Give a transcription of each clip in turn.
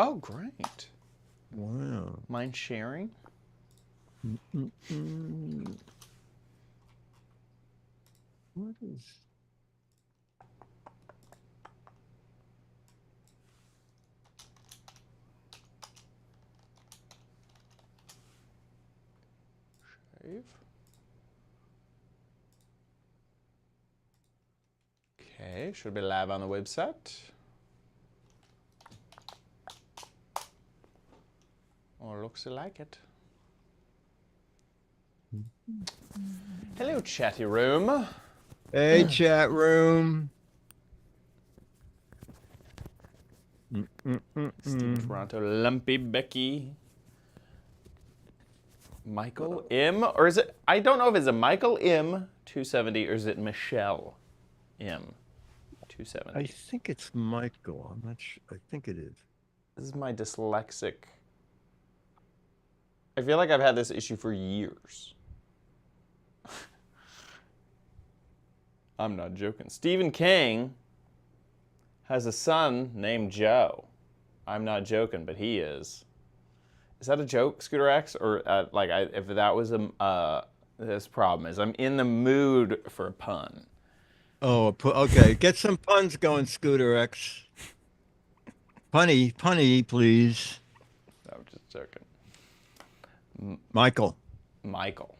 Oh, great. Wow. Mind sharing? What is... Save. Okay, should be live on the website. Or looks like it. Hello, chatty room. Hey, chat room. Steve Toronto, Lumpy Becky. Michael M, or is it, I don't know if it's a Michael M 270 or is it Michelle M 270. I think it's Michael. I'm not sure. I think it is. This is my dyslexic. I feel like I've had this issue for years. I'm not joking. Stephen King has a son named Joe. I'm not joking, but he is. Is that a joke, Scooter X? Or if that was this problem is I'm in the mood for a pun. Oh, okay. Get some puns going, Scooter X. Punny, please. I'm just joking. Michael. Michael.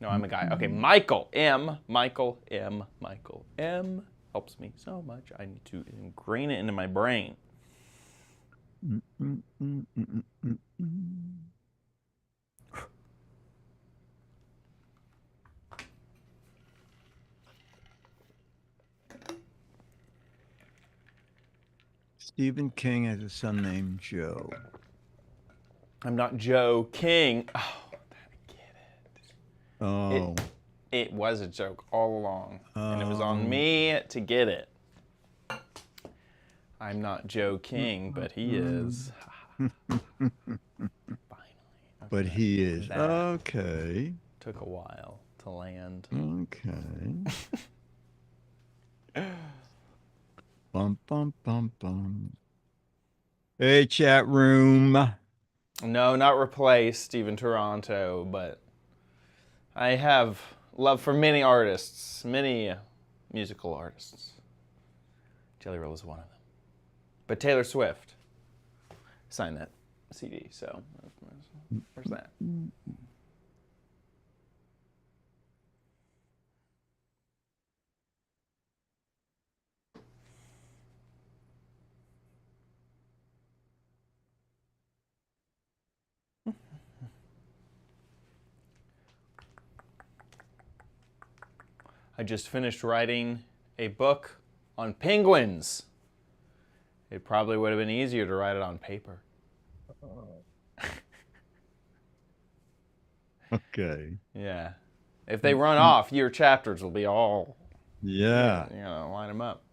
No, I'm a guy. Okay, Michael M. Michael M. Michael M. Helps me so much. I need to ingrain it into my brain. Stephen King has a son named Joe. I'm not Joe King. Oh, I get it. Oh. It was a joke all along, and it was on me to get it. I'm not Joe King, but he is. Finally. Okay. But he is. That okay. Took a while to land. Okay. Bum. Hey, chat room. No, not replace Stephen Toronto, but I have love for many artists, many musical artists. Jelly Roll is one of them. But Taylor Swift signed that CD, so there's that. I just finished writing a book on penguins. It probably would have been easier to write it on paper. Okay. Yeah. If they run off, your chapters will be all... Yeah. You know, line them up.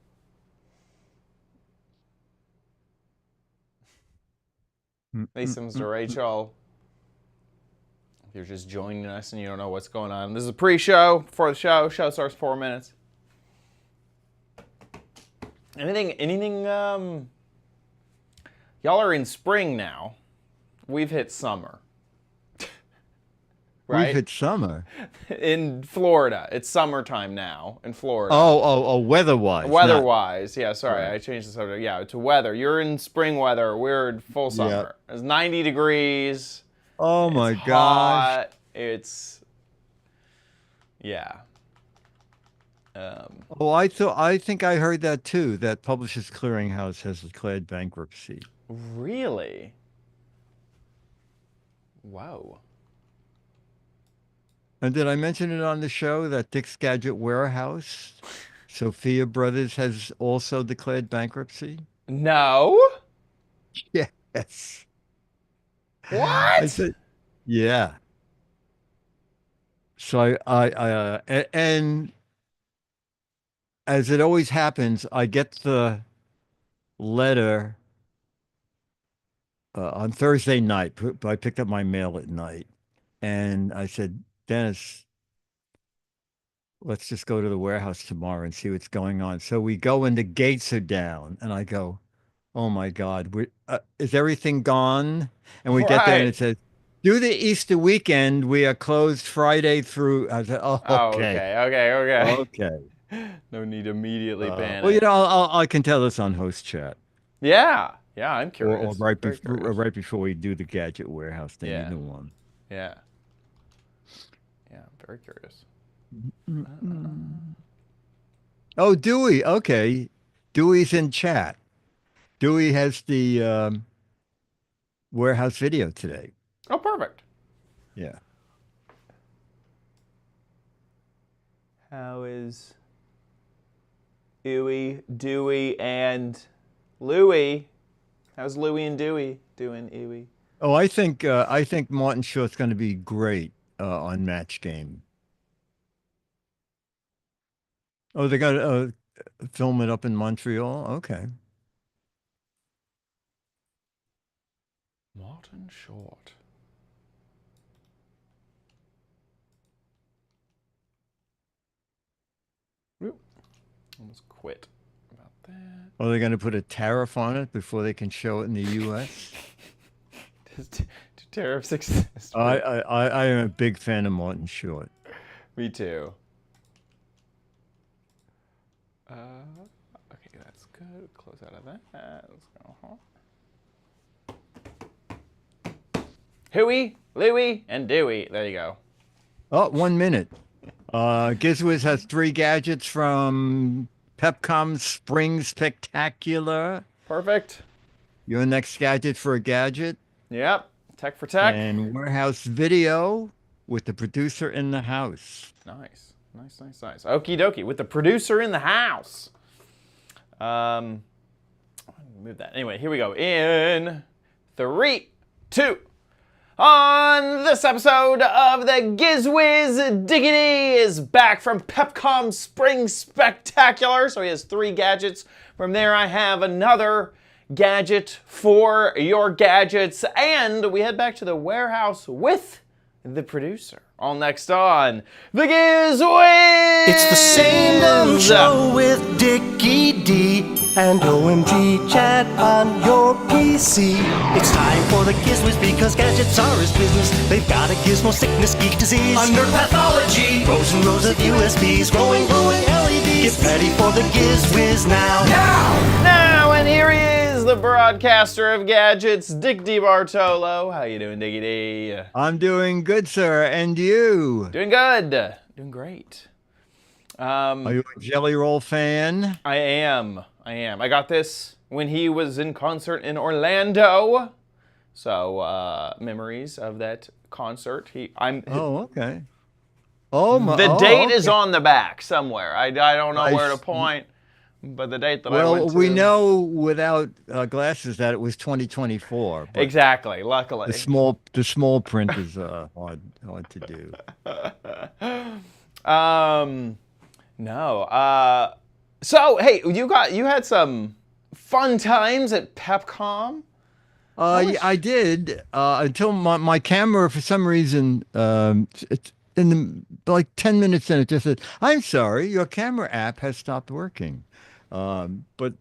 Hey, Mr. Rachel. If you're just joining us and you don't know what's going on, this is a pre-show before the show. Show starts 4 minutes. Anything, y'all are in spring now. We've hit summer. Right? We've hit summer. In Florida. It's summertime now in Florida. Oh, weather-wise. Weather-wise. Yeah, sorry. Right. I changed the subject. Yeah, to weather. You're in spring weather. We're in full summer. Yep. It's 90 degrees. Oh, my gosh. It's... Yeah. I think I heard that too, that Publishers Clearinghouse has declared bankruptcy. Really? Wow. And did I mention it on the show that Dick's Gadget Warehouse, Sophia Brothers, has also declared bankruptcy? No. Yes. What? I said, yeah. So and as it always happens, I get the letter on Thursday night. I picked up my mail at night, and I said, Dennis, let's just go to the warehouse tomorrow and see what's going on. So we go and the gates are down, and I go, Oh my God, is everything gone? And we get there and Right. it says, "Do the Easter weekend. We are closed Friday through." I said, "Oh, Oh, okay, okay, okay, okay." okay. No need to immediately Well, panic. I can tell this on host chat, Yeah, yeah, I'm or curious. Very curious. right before we do the gadget warehouse thing, Yeah, either one. yeah, yeah. I'm very curious. Mm-mm. Oh, Dewey. Okay, Dewey's in chat. Dewey has the warehouse video today. Oh, perfect. Yeah. How is Dewey, and Louie? How's Louie and Dewey doing, Ewy? Oh, I think Martin Short's going to be great on Match Game. Oh, they got to film it up in Montreal. Okay. Martin Short. Oop, almost quit about that. Oh, they're going to put a tariff on it before they can show it in the U.S. Do tariffs exist? I am a big fan of Martin Short. Me too. Okay, that's good. Close out of that. Let's go. Huey, Louie, and Dewey. There you go. Oh, 1 minute. Giz Wiz has 3 gadgets from Pepcom Spring Spectacular. Perfect. Your next gadget for a gadget. Yep. Tech for tech. And warehouse video with the producer in the house. Nice. Nice. Okie dokie. With the producer in the house. Move that. Anyway, here we go. In 3, 2. On this episode of the Giz Wiz, Diggity is back from Pepcom Spring Spectacular. So he has 3 gadgets. From there, I have another gadget for your gadgets. And we head back to the warehouse with the producer. All next on the Giz Wiz! It's the same dumb show with Dickie D and OMG chat on your PC. It's time for the Giz Wiz because gadgets are his business. They've got a gizmo sickness, geek disease, under pathology, rows and rows of USBs, glowing LEDs. Get ready for the Giz Wiz now. Now, and here he is, the broadcaster of gadgets, Dick DiBartolo. How you doing, Dickie D? I'm doing good, sir. And you? Doing good. Doing great. Are you a Jelly Roll fan? I am. I got this when he was in concert in Orlando. So, memories of that concert. Oh, okay. Oh, my. The oh, date okay. is on the back somewhere. I don't know where to point, but the date that I went Well, to. we know without glasses that it was 2024. But Exactly. Luckily. the small print is hard to do. No. So hey, you had some fun times at Pepcom. I did until my camera, for some reason, it's in like 10 minutes in, it just said, "I'm sorry, your camera app has stopped working." But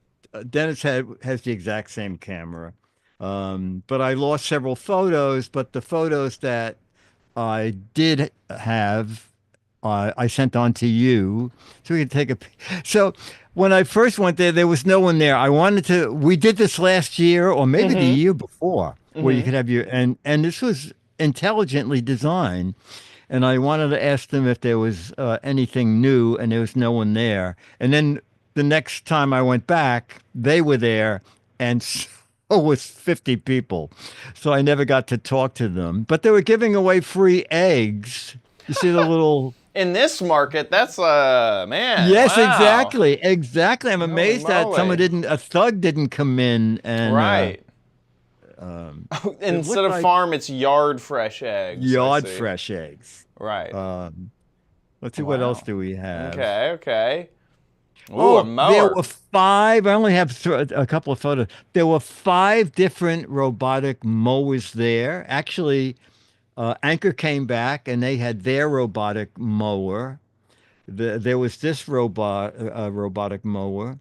Dennis has the exact same camera. But I lost several photos, but the photos that I did have, I sent on to you so we could take a. So when I first went there, there was no one there. We did this last year or maybe the year before, where you could have and this was intelligently designed. And I wanted to ask them if there was anything new, and there was no one there. And then the next time I went back, they were there, and so was 50 people. So I never got to talk to them. But they were giving away free eggs. You see the little... In this market, that's man. Yes, wow. exactly. I'm amazed that a thug didn't come in and... Right. Instead of like farm, it's yard fresh eggs. Yard fresh eggs. Right. Let's see, what else do we have? Okay. Ooh, a mower. There were 5. I only have a couple of photos. There were 5 different robotic mowers there. Actually, Anchor came back and they had their robotic mower. There was this robotic mower.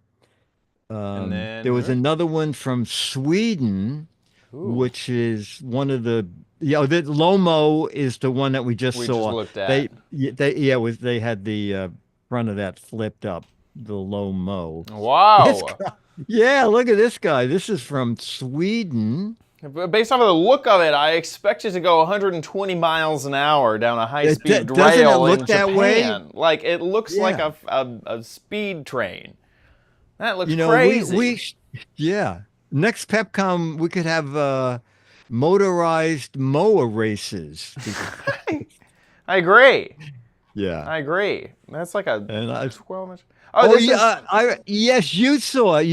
And then There was another one from Sweden, which is one of the the Lomo is the one that we just We saw. just looked at. They had the front of that flipped up, the Lomo. Wow. Yeah, look at this guy. This is from Sweden. Based off of the look of it, I expect it to go 120 miles an hour down a high-speed Doesn't it rail look in that Japan. way? Like, it looks like Yeah. a speed train. That looks You know, crazy. yeah. Next Pepcom, we could have motorized mower races. I agree. Yeah. I agree. That's like a And I, 12-inch. oh This is- yeah, yes, you saw it.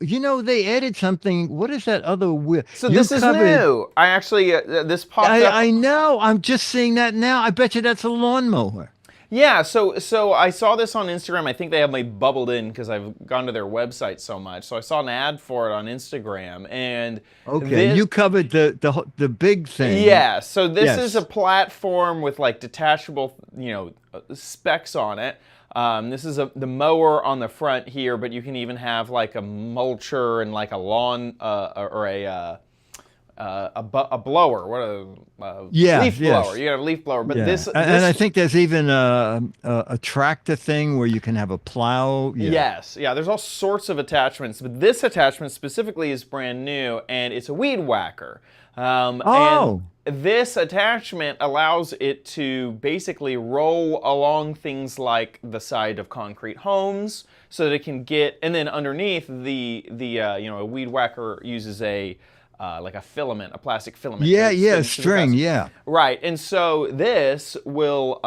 You know, they added something. What is that other wheel? So You this is covered- new. I actually, this popped up. I know. I'm just seeing that now. I bet you that's a lawnmower. Yeah, so I saw this on Instagram. I think they have me bubbled in because I've gone to their website so much. So I saw an ad for it on Instagram, and Okay, you covered the big thing. yeah. So this Yes. is a platform with like detachable, specs on it. This is the mower on the front here, but you can even have like a mulcher and like a lawn or a blower. What leaf yes. blower? You have a leaf blower, but Yeah. this And I think there's even a tractor thing where you can have a plow. Yeah. Yes, yeah, there's all sorts of attachments, but this attachment specifically is brand new, and it's a weed whacker. Oh. And this attachment allows it to basically roll along things like the side of concrete homes, so that it can get, and then underneath a weed whacker uses like a filament, a plastic filament. Yeah, that yeah, sticks to the string, grass. yeah. Right, and so this will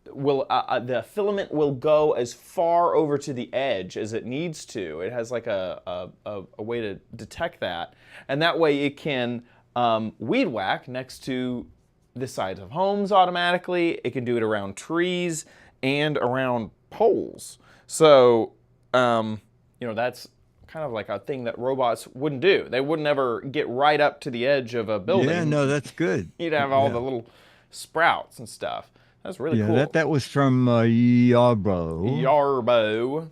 the filament will go as far over to the edge as it needs to. It has like a way to detect that, and that way it can weed whack next to the sides of homes automatically. It can do it around trees and around poles. So that's kind of like a thing that robots wouldn't do. They wouldn't ever get right up to the edge of a building. Yeah, no, that's good. You'd have all the little sprouts and stuff. That's really cool. That was from Yarbo. Yarbo.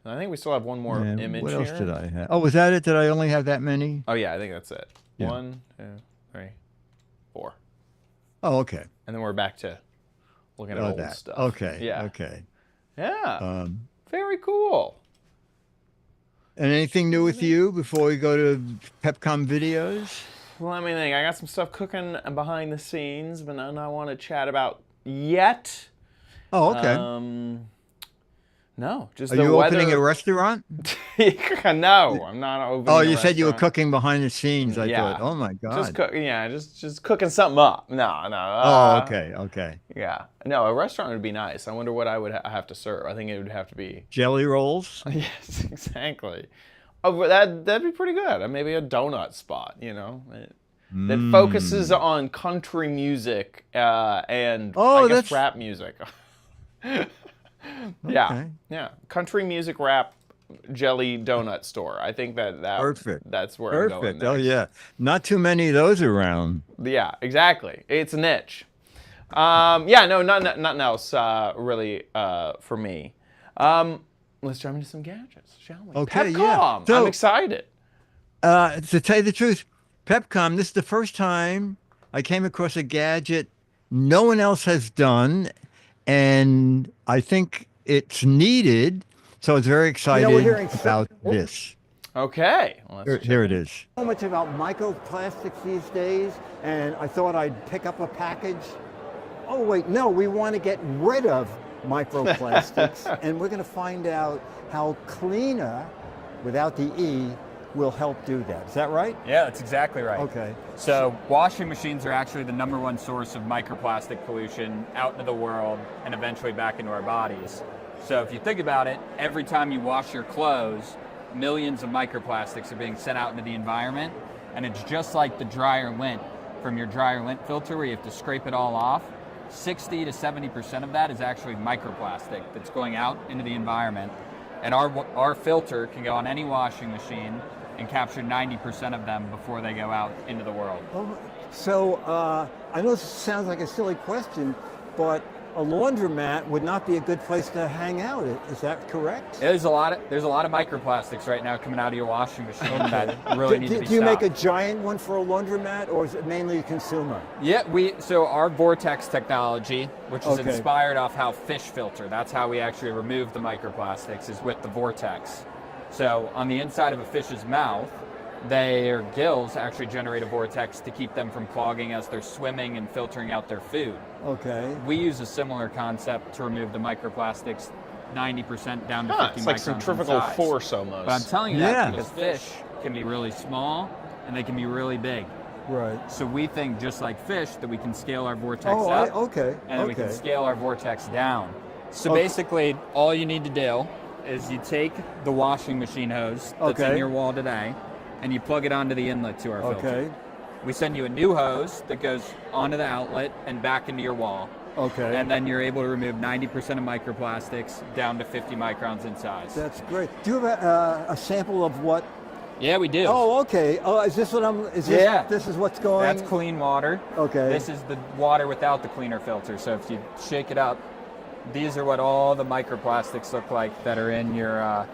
And I think we still have one more And image what here. else did I have? Oh, was that it? Did I only have that many? Oh yeah, I think that's it. Yeah. 1, 2, 3, 4. Oh, okay. And then we're back to looking at Oh, old that. stuff. Okay. Yeah. Okay. Yeah. Very cool. And anything new with you before we go to Pepcom videos? Let me think. I got some stuff cooking behind the scenes, but none I want to chat about yet. Oh, okay. No, just Are the you weather. opening a restaurant? No, I'm not opening. Oh, a you said you were restaurant. cooking behind the scenes. I Yeah. thought, oh my God. Just cooking something up. No. Oh, okay, okay. Yeah, no, a restaurant would be nice. I wonder what I would have to serve. I think it would have to be. Jelly rolls? Yes, exactly. Oh, but that'd be pretty good. Maybe a donut spot, that focuses on country music and I guess rap music. Yeah, Okay. yeah, country music, rap, jelly donut store. I think that Perfect. That's where I'm going Perfect. next. Oh, yeah. Not too many of those around. Yeah, exactly. It's a niche. Yeah, no, nothing else really for me. Let's jump into some gadgets, shall we? Okay, Pepcom. yeah. So- I'm excited. To tell you the truth, Pepcom, this is the first time I came across a gadget no one else has done, and I think it's needed. So I was very excited about this. Okay. Well, Here it is. So much about microplastics these days, and I thought I'd pick up a package. Oh wait, no, we want to get rid of microplastics, and we're going to find out how cleaner, without the E, will help do that. Is that right? Yeah, that's exactly right. Okay. So washing machines are actually the #1 source of microplastic pollution out into the world and eventually back into our bodies. So if you think about it, every time you wash your clothes, millions of microplastics are being sent out into the environment, and it's just like the dryer lint from your dryer lint filter where you have to scrape it all off. 60 to 70% of that is actually microplastic that's going out into the environment, and our filter can go on any washing machine and capture 90% of them before they go out into the world. So I know this sounds like a silly question, but a laundromat would not be a good place to hang out. Is that correct? There's a lot of microplastics right now coming out of your washing machine that really need to be Do you make a stopped. giant one for a laundromat, or is it mainly consumer? Yeah, so our vortex technology, which is Okay. inspired off how fish filter, that's how we actually remove the microplastics, is with the vortex. So on the inside of a fish's mouth, their gills actually generate a vortex to keep them from clogging as they're swimming and filtering out their food. Okay. We use a similar concept to remove the microplastics 90% down to 50 It's like microns in centrifugal size. force almost. But I'm telling you Yeah. that because fish can be really small and they can be really big. Right. So we think, just like fish, that we can scale our vortex Oh, up okay. and then we can Okay. scale our vortex down. So Okay. basically, all you need to do is you take the washing machine hose that's Okay. in your wall today and you plug it onto the inlet to our filter. Okay. We send you a new hose that goes onto the outlet and back into your wall. Okay. And then you're able to remove 90% of microplastics down to 50 microns in size. That's great. Do you have a sample of what? Yeah, we do. Oh, okay. Oh, is this what I'm? Is this? Yeah. This is what's going. That's clean water. Okay. This is the water without the cleaner filter. So if you shake it up, these are what all the microplastics look like that are in your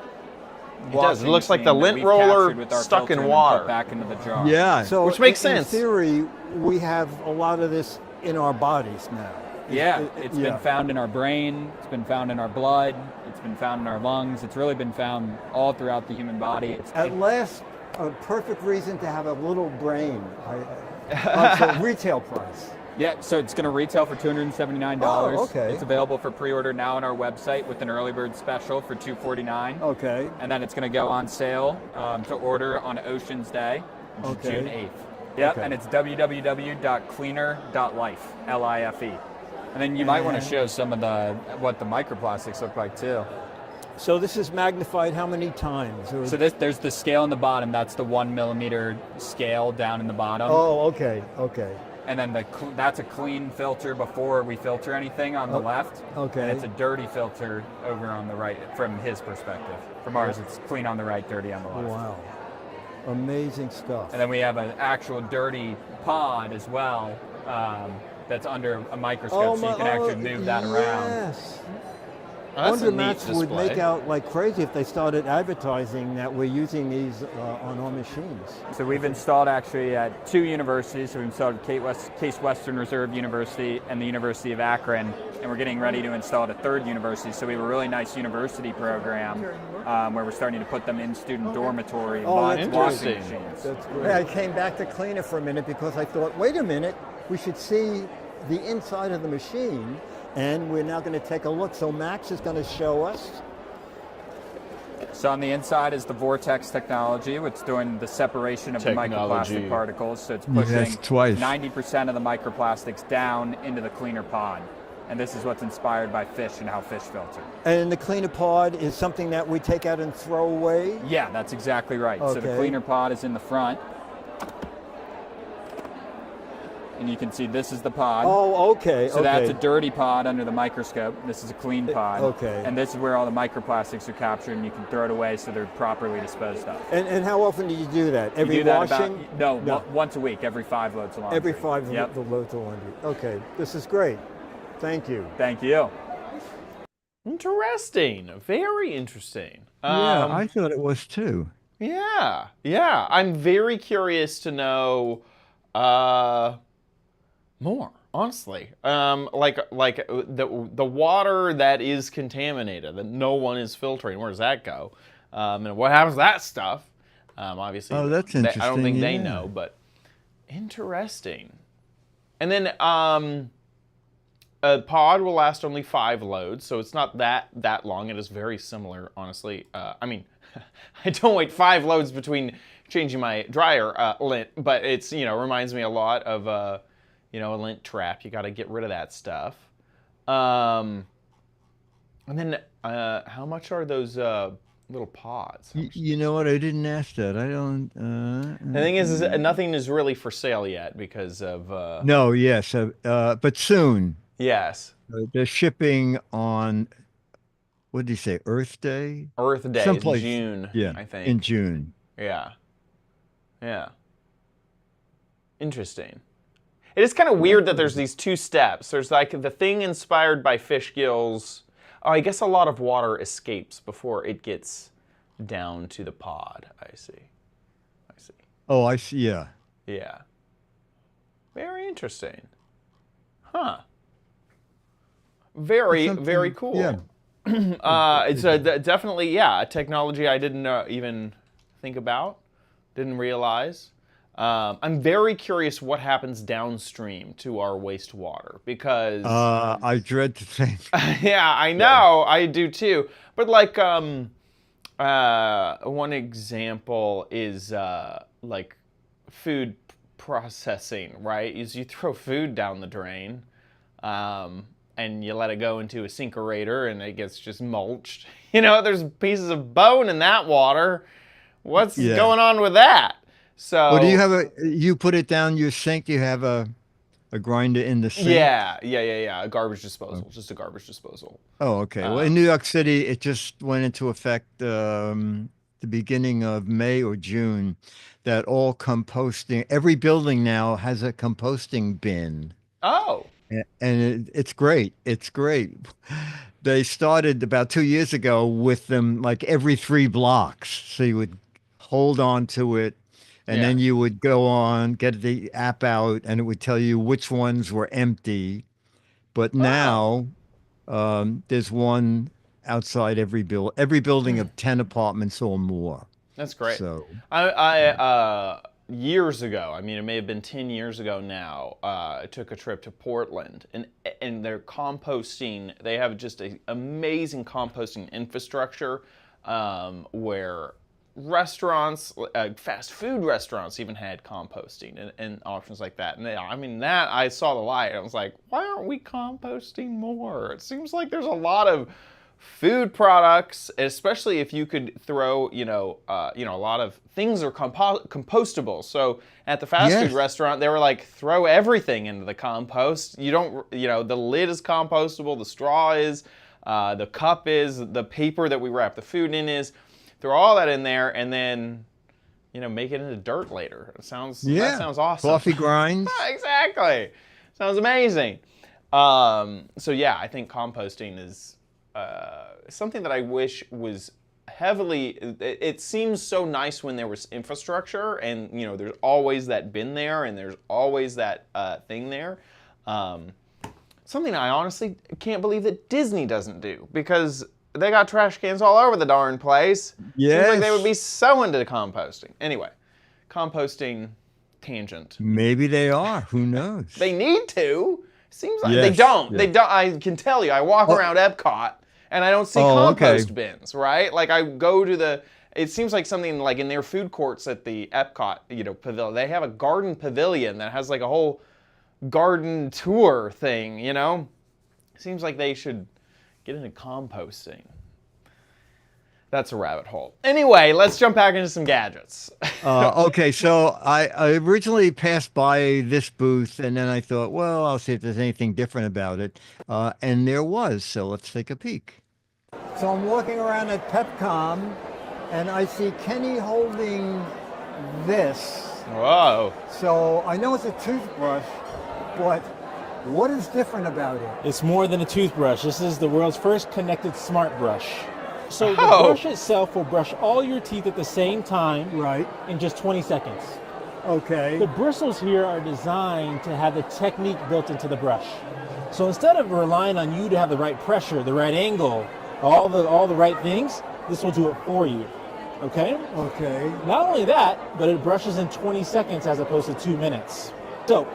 It does. It looks like the lint roller stuck in water. Back into the jar. Yeah. So Which makes in sense. theory, we have a lot of this in our bodies now. Yeah, it's yeah. been found in our brain, it's been found in our blood, it's been found in our lungs, it's really been found all throughout the human body. At last, a perfect reason to have a little brain. So retail price. Yeah, so it's going to retail for $279. Oh, okay. It's available for pre-order now on our website with an early bird special for $249. Okay. And then it's going to go on sale to order on Ocean's Day, which Okay. is June 8th. Yep, Okay. and it's www.cleaner.life, L-I-F-E. And then you might want to show some of what the microplastics look like too. So this is magnified how many times? Or- So there's the scale in the bottom. That's the 1 millimeter scale down in the bottom. Oh, okay. Okay. And then that's a clean filter before we filter anything on the left. okay. And it's a dirty filter over on the right from his perspective. From ours, it's clean on the right, dirty on the left. Wow. Amazing stuff. And then we have an actual dirty pod as well that's under a microscope, so you can actually move that around. Yes. Oh, that's a neat Laundromats would display. make out like crazy if they started advertising that we're using these on our machines. So we've installed actually at 2 universities. So we've installed at Case Western Reserve University and the University of Akron, and we're getting ready to install at a 3rd university. So we have a really nice university program where we're starting to put them in student dormitory Oh, that's washing interesting. machines. That's great. I came back to Cleaner for a minute because I thought, wait a minute, we should see the inside of the machine, and we're now going to take a look. So Max is going to show us. So on the inside is the vortex technology, which is doing the separation of Technology. the microplastic particles. So it's Yes, pushing twice. 90% of the microplastics down into the cleaner pod. And this is what's inspired by fish and how fish filter. And the Cleaner pod is something that we take out and throw away. Yeah, that's exactly right. So the Okay. cleaner pod is in the front. And you can see this is the pod. Oh, okay. So that's a dirty pod under the microscope. This is a clean pod. okay. And this is where all the microplastics are captured, and you can throw it away so they're properly disposed of. And how often do you do that? You Every do that washing? once a week, every 5 loads of laundry. Every 5 Yep. the loads of laundry. Okay, this is great. Thank you. Thank you. Interesting. Very interesting. Yeah, I thought it was too. Yeah. I'm very curious to know more, honestly. Like the water that is contaminated, that no one is filtering, where does that go? And what happens to that stuff? Obviously, Oh, that's I don't interesting, think they yeah. know, but interesting. And then a pod will last only 5 loads, so it's not that long. It is very similar, honestly. I mean, I don't wait 5 loads between changing my dryer lint, but it's, reminds me a lot of a lint trap. You got to get rid of that stuff. And then how much are those little pods? You know what? I didn't ask that. I don't. The thing is nothing is really for sale yet because of. No, yes, but soon. Yes. They're shipping on. What did you say? Earth Day. Earth Day, Someplace, June. Yeah, I think in June. Yeah. Interesting. It is kind of weird that there's these two steps. There's like the thing inspired by fish gills. Oh, I guess a lot of water escapes before it gets down to the pod. I see. Oh, I see. Yeah. Yeah. Very interesting. Huh. Very cool. Yeah. It's definitely, a technology I didn't even think about, didn't realize. I'm very curious what happens downstream to our wastewater because... I dread to think. Yeah, I know. I do too. But like, one example is like food processing, right? Is you throw food down the drain, and you let it go into a sinkerator, and it gets just mulched. You know, there's pieces of bone in that water. What's going on with that? So, well, do you have you put it down your sink? Do you have a grinder in the sink? Yeah. A garbage disposal, just a garbage disposal. Oh, okay. Well, in New York City, it just went into effect the beginning of May or June, that all composting, every building now has a composting bin. Oh. And it's great. It's great. They started about 2 years ago with them like every 3 blocks. So you would hold on to it, and then you would go on, get the app out, and it would tell you which ones were empty. But now there's one outside every building of 10 apartments or more. That's great. So I years ago, I mean, it may have been 10 years ago now, I took a trip to Portland, and their composting, they have just an amazing composting infrastructure where restaurants, fast food restaurants even had composting and options like that. And I mean, that, I saw the light. I was like, why aren't we composting more? It seems like there's a lot of food products, especially if you could throw, a lot of things are compostable. So at the fast food restaurant, they were like, throw everything into the compost. You don't, the lid is compostable, the straw is, the cup is, the paper that we wrap the food in is. Throw all that in there and then, make it into dirt later. That sounds awesome. Coffee grinds. Exactly. Sounds amazing. So yeah, I think composting is something that I wish was heavily, it seems so nice when there was infrastructure and, there's always that bin there and there's always that thing there. Something I honestly can't believe that Disney doesn't do, because they got trash cans all over the darn place. Yes. Seems like they would be so into composting. Anyway, composting tangent. Maybe they are. Who knows? They need to. Seems like they don't. They don't. I can tell you. I walk around Epcot and I don't see compost bins. Right? Like I go to it seems like something like in their food courts at the Epcot, pavilion. They have a garden pavilion that has like a whole garden tour thing. Seems like they should get into composting. That's a rabbit hole. Anyway, let's jump back into some gadgets. Okay, so I originally passed by this booth, and then I thought, well, I'll see if there's anything different about it. And there was, so let's take a peek. So I'm walking around at Pepcom, and I see Kenny holding this. Whoa. So I know it's a toothbrush, but what is different about it? It's more than a toothbrush. This is the world's first connected smart brush. So the brush itself will brush all your teeth at the same time, right, in just 20 seconds. Okay. The bristles here are designed to have the technique built into the brush. So instead of relying on you to have the right pressure, the right angle, all the right things, this will do it for you. Okay? Okay. Not only that, but it brushes in 20 seconds as opposed to 2 minutes. So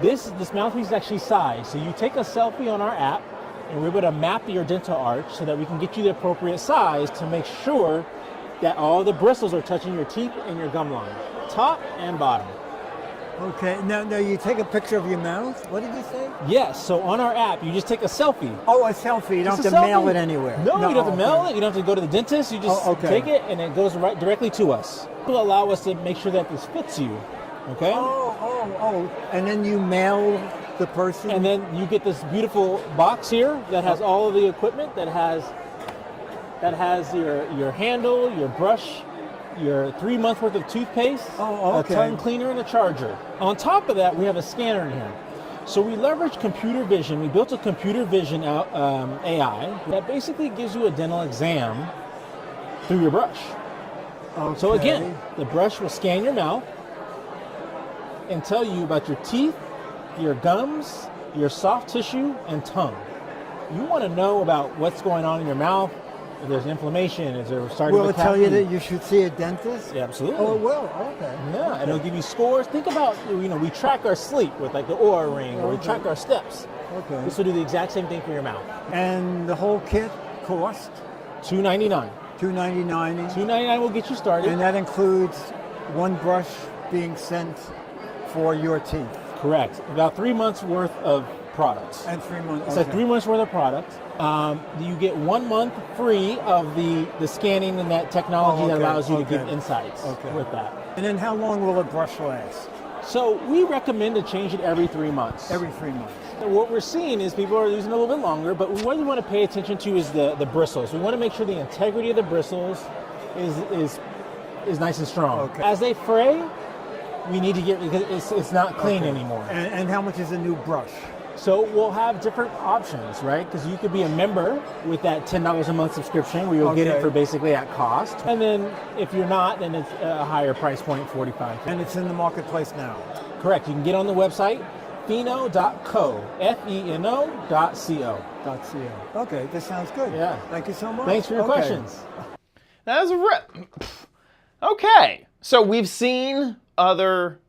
this mouthpiece is actually sized. So you take a selfie on our app, and we're able to map your dental arch so that we can get you the appropriate size to make sure that all the bristles are touching your teeth and your gum line, top and bottom. Okay, now you take a picture of your mouth? What did you say? Yes, so on our app, you just take a selfie. Oh, a selfie. You don't have to mail it anywhere. No, you don't have to mail it. You don't have to go to the dentist. You just take it, and it goes right directly to us. It will allow us to make sure that this fits you. Okay? Oh. And then you mail the person? And then you get this beautiful box here that has all of the equipment, that has your handle, your brush, your 3 months worth of toothpaste, Oh, okay. a tongue cleaner, and a charger. On top of that, we have a scanner in here. So we leverage computer vision. We built a computer vision AI that basically gives you a dental exam through your brush. Okay. So again, the brush will scan your mouth and tell you about your teeth, your gums, your soft tissue, and tongue. You want to know about what's going on in your mouth, if there's inflammation, is there starting Will to it tell you cavity? that you should see a dentist? Yeah, absolutely. Oh, it will. Okay. Yeah, and it'll give you scores. Think about, we track our sleep with like the Oura Ring, or we Okay. track our steps. Okay. This will do the exact same thing for your mouth. And the whole kit cost $299. $299. $299 will get you started. And that includes one brush being sent for your teeth. Correct. About 3 months worth of products. And 3 months. It's like 3 months worth of product. You get 1 month free of the scanning and that technology that allows you to give insights with that. And then how long will a brush last? So we recommend to change it every 3 months. Every 3 months. So what we're seeing is people are using it a little bit longer, but what we want to pay attention to is the bristles. We want to make sure the integrity of the bristles is nice and strong. Okay. As they fray, we need to get, because it's not clean anymore. And how much is a new brush? So we'll have different options, right? Because you could be a member with that $10 a month subscription where you'll get it for basically at cost. And then if you're not, then it's a higher price point, $45. And it's in the marketplace now. Correct. You can get on the website, feno.co, F-E-N-O.co. Okay, this sounds good. Yeah. Thank you so much. Thanks for your questions. That was okay. So we've seen other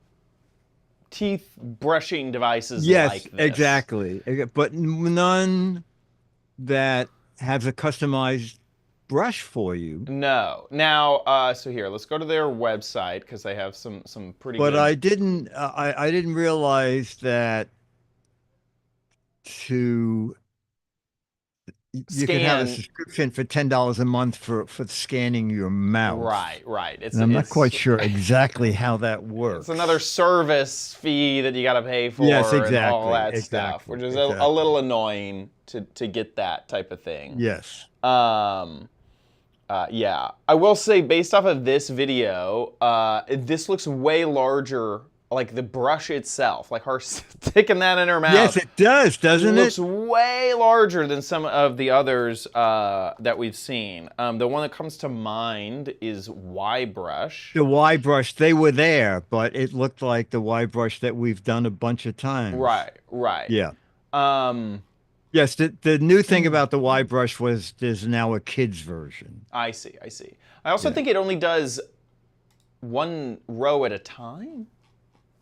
teeth brushing devices like this. Exactly. But none that has a customized brush for you. No. Now, so here, let's go to their website because they have some pretty. But good... I didn't realize that you can have a subscription for $10 a month for scanning your mouth. Right. I'm not quite sure exactly how that works. It's another service fee that you got to pay for. Yes, exactly. And all that stuff, which is a little annoying to get that type of thing. Yes. Yeah. I will say, based off of this video, this looks way larger. Like the brush itself, like her sticking that in her mouth. Yes, it does, doesn't it? Looks way larger than some of the others that we've seen. The one that comes to mind is Y Brush. The Y Brush, they were there, but it looked like the Y Brush that we've done a bunch of times. Right. Yeah. Yes, the new thing about the Y Brush was there's now a kids version. I see. I also think it only does one row at a time.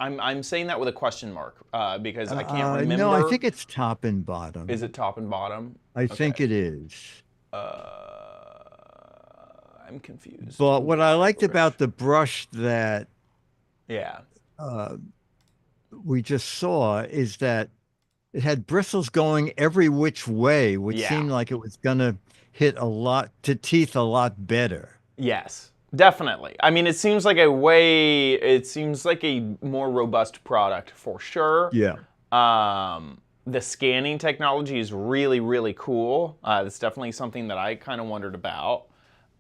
I'm saying that with a question mark because I can't remember. No, I think it's top and bottom. Is it top and bottom? I think it is. I'm confused. But what I liked about the brush that we just saw is that it had bristles going every which way, which seemed like it was going to hit teeth a lot better. Yes. Definitely. I mean, it seems like a more robust product for sure. Yeah. The scanning technology is really, really cool. That's definitely something that I kind of wondered about.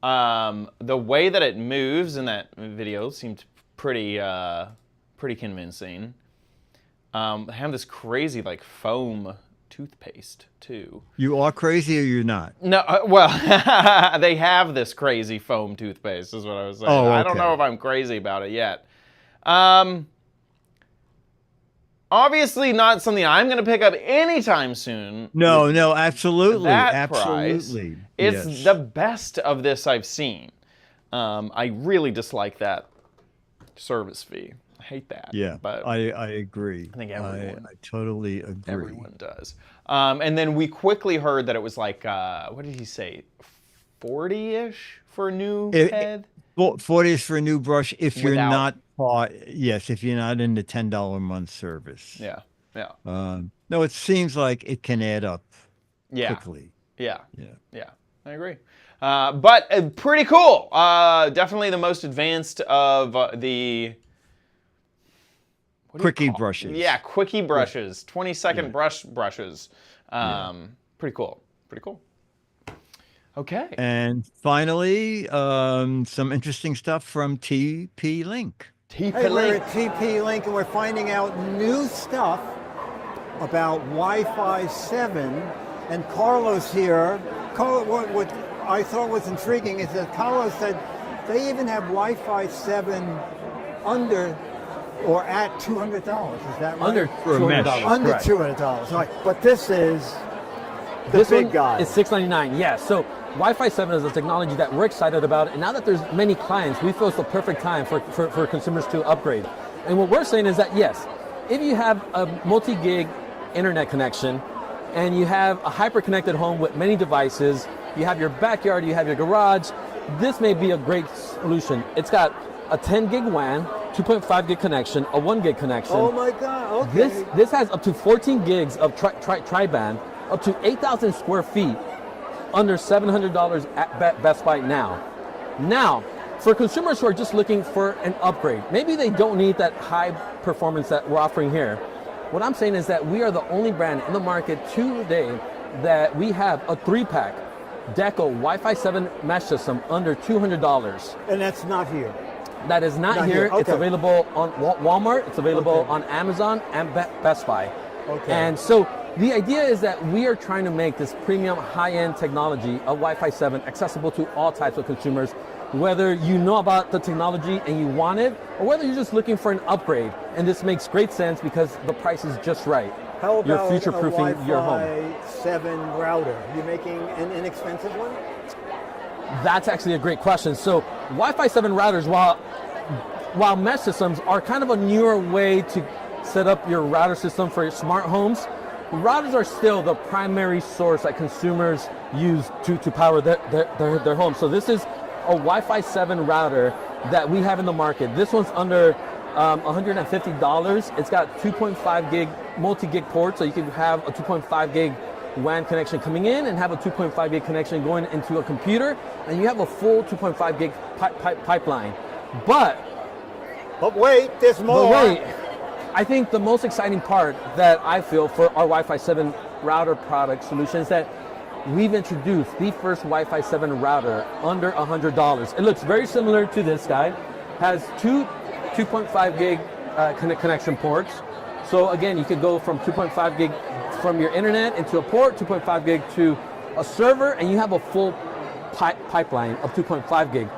The way that it moves in that video seemed pretty convincing. They have this crazy like foam toothpaste too. You are crazy or you're not? No, well, they have this crazy foam toothpaste is what I was saying. Oh, okay. I don't know if I'm crazy about it yet. Obviously not something I'm going to pick up anytime soon. No, absolutely. That absolutely. Price. It's the best of this I've seen. I really dislike that service fee. I hate that. Yeah, but I agree. I think everyone. I totally agree. Everyone does. And then we quickly heard that it was like, what did he say, 40-ish for a new head? 40 is for a new brush if you're not if you're not in the $10 a month service. Yeah. No, it seems like it can add up quickly. Yeah, I agree. But pretty cool. Definitely the most advanced of the quickie brushes. Yeah, quickie brushes. 20-second brushes. Pretty cool. Okay. And finally, some interesting stuff from TPLink. Hey, we're at TP-Link and we're finding out new stuff about Wi-Fi 7. And Carlos here, what I thought was intriguing is that Carlos said they even have Wi-Fi 7 under or at $200. Is that right? Under For a mesh. $200. Under correct. $200. Right. But this is the This big one guy. is $699. Yes. So Wi-Fi 7 is a technology that we're excited about, and now that there's many clients, we feel it's the perfect time for consumers to upgrade. And what we're saying is that yes, if you have a multi-gig internet connection, and you have a hyper-connected home with many devices, you have your backyard, you have your garage, this may be a great solution. It's got a 10 gig WAN, 2.5 gig connection, a 1 gig connection. Oh my God, okay. This has up to 14 gigs of tri-band, up to 8,000 square feet, under $700 at Best Buy now. Now, for consumers who are just looking for an upgrade, maybe they don't need that high performance that we're offering here. What I'm saying is that we are the only brand in the market today that we have a 3-pack Deco Wi-Fi 7 mesh system under $200. And that's not here. That is not Not here. here, It's okay. available on Walmart. It's available Okay. on Amazon and Best Buy. Okay. And so the idea is that we are trying to make this premium high-end technology of Wi-Fi 7 accessible to all types of consumers, whether you know about the technology and you want it, or whether you're just looking for an upgrade. And this makes great sense because the price is just right. How about You're future-proofing a your home. Wi-Fi 7 router? You making an inexpensive one? That's actually a great question. So Wi-Fi 7 routers, while mesh systems are kind of a newer way to set up your router system for your smart homes, routers are still the primary source that consumers use to power their home. So this is a Wi-Fi 7 router that we have in the market. This one's under $150. It's got 2.5 gig multi-gig ports, so you can have a 2.5 gig WAN connection coming in and have a 2.5 gig connection going into a computer, and you have a full 2.5 gig pipeline. But wait, there's more. wait, I think the most exciting part that I feel for our Wi-Fi 7 router product solution is that we've introduced the first Wi-Fi 7 router under $100. It looks very similar to this guy, has two 2.5 gig connection ports. So again, you could go from 2.5 gig from your internet into a port, 2.5 gig to a server, and you have a full pipeline of 2.5 gig.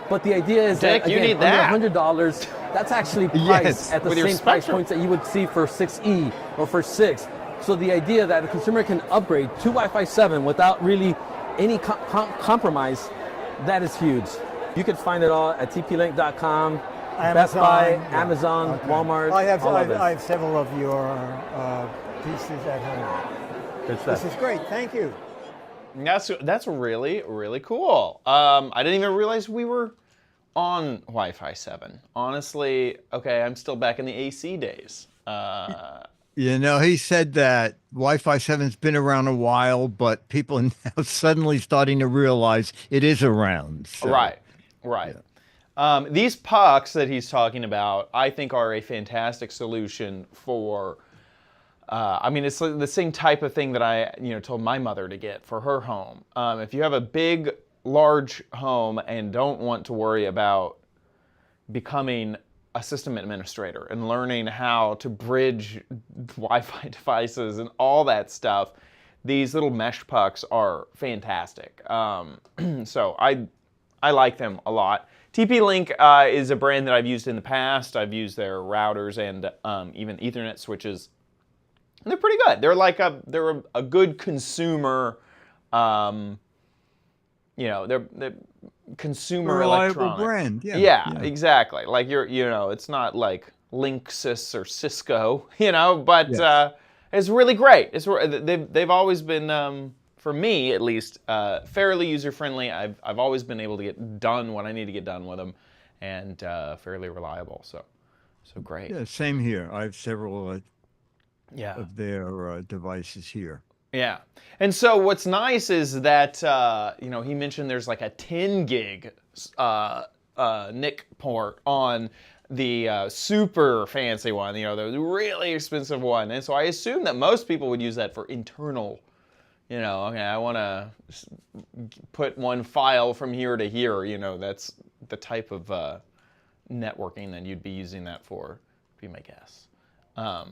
But the idea is Dick, that you again, need that. under $100, that's actually priced Yes, at the with your same price Spectrum. points that you would see for 6E or for 6. So the idea that a consumer can upgrade to Wi-Fi 7 without really any compromise, that is huge. You can find it all at tplink.com, Best Buy, yeah. Amazon, Okay. Walmart, I have all of it. I have several of your pieces at home. Good stuff. This is great. Thank you. That's really, really cool. I didn't even realize we were on Wi-Fi 7. Honestly, okay, I'm still back in the AC days. You know, he said that Wi-Fi 7's been around a while, but people are now suddenly starting to realize it is around. So. Right. These pucks that he's talking about, I think, are a fantastic solution for. I mean, it's the same type of thing that I, told my mother to get for her home. If you have a big, large home and don't want to worry about becoming a system administrator and learning how to bridge Wi-Fi devices and all that stuff, these little mesh pucks are fantastic. So I like them a lot. TP-Link is a brand that I've used in the past. I've used their routers and even Ethernet switches. And they're pretty good. They're like they're a good consumer. They're consumer Reliable electronic brand. Yeah, exactly. Like it's not like Linksys or Cisco, but Yes. it's really great. They've always been, for me at least, fairly user friendly. I've always been able to get done what I need to get done with them, and fairly reliable. So great. Yeah, same here. I have several Yeah. of their devices here. Yeah. And so what's nice is that, he mentioned there's like a 10 gig NIC port on the super fancy one, the really expensive one. And so I assume that most people would use that for internal you know, okay, I want to put one file from here to here, you know, that's the type of networking that you'd be using that for, would be my guess. So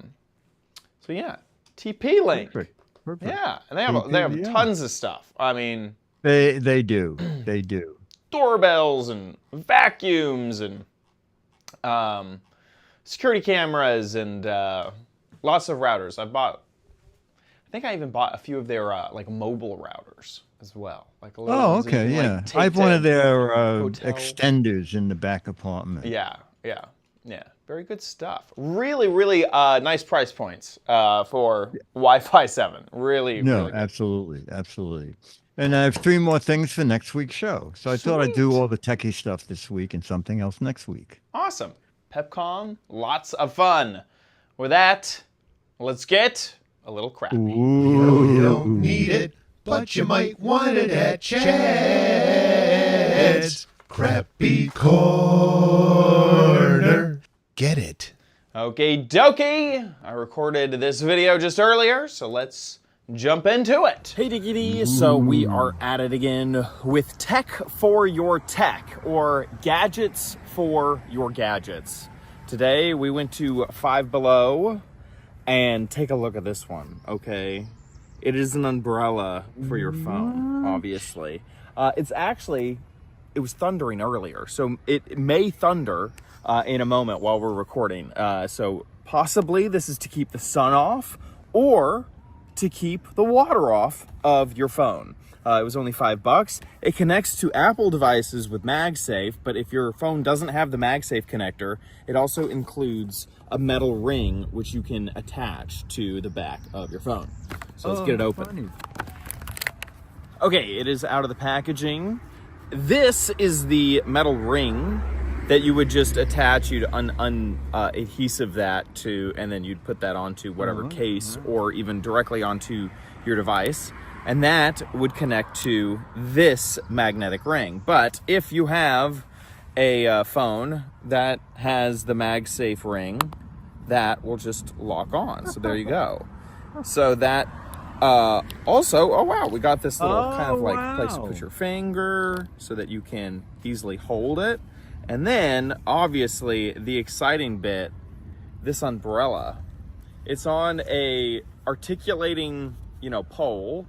yeah, TPLink. Perfect. Yeah, and they have tons of stuff. I mean, they do. They do. Doorbells and vacuums and security cameras and lots of routers. I think I even bought a few of their like mobile routers as well. Like Oh, okay, yeah. I have one of their extenders in the back apartment. Yeah. Very good stuff. Really, really nice price points for Wi-Fi 7. Really, No, really good. absolutely. And I have 3 more things for next week's show. So I thought I'd do all the techie stuff this week and something else next week. Awesome. Pepcom, lots of fun. With that, let's get a little crappy. You don't need it, but you might want it at Chad's Crappy Corner. Get it? Okie dokie. I recorded this video just earlier, so let's jump into it. Hey Diggity, so we are at it again with tech for your tech, or gadgets for your gadgets. Today we went to Five Below, and take a look at this one, okay? It is an umbrella for your phone, obviously. It was thundering earlier, so it may thunder in a moment while we're recording. So possibly this is to keep the sun off, or to keep the water off of your phone. It was only $5. It connects to Apple devices with MagSafe, but if your phone doesn't have the MagSafe connector, it also includes a metal ring which you can attach to the back of your phone. So let's get it open. Funny. Okay, it is out of the packaging. This is the metal ring that you would just attach. You'd adhesive that to, and then you'd put that onto whatever case or even directly onto your device. And that would connect to this magnetic ring. But if you have a phone that has the MagSafe ring, that will just lock on. So there you go. So that also, oh wow, we got this little kind of like place to put your finger so that you can easily hold it. And then obviously the exciting bit, this umbrella. It's on a articulating, you know, pole.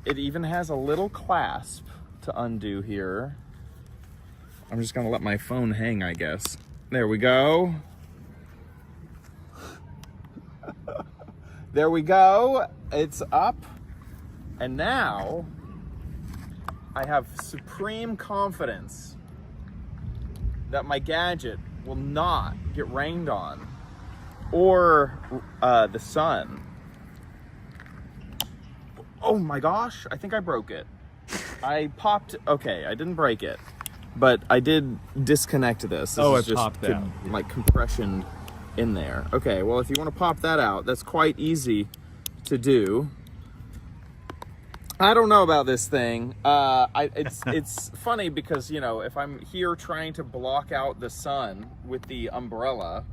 It even has a little clasp to undo here. I'm just gonna let my phone hang, I guess. There we go. There we go. It's up. And now I have supreme confidence that my gadget will not get rained on or the sun. Oh my gosh, I think I broke it. I popped, okay, I didn't break it, but I did disconnect this. This is popped out. Like compression in there. Okay, well if you want to pop that out, that's quite easy to do. I don't know about this thing. It's funny because, you know, if I'm here trying to block out the sun with the umbrella,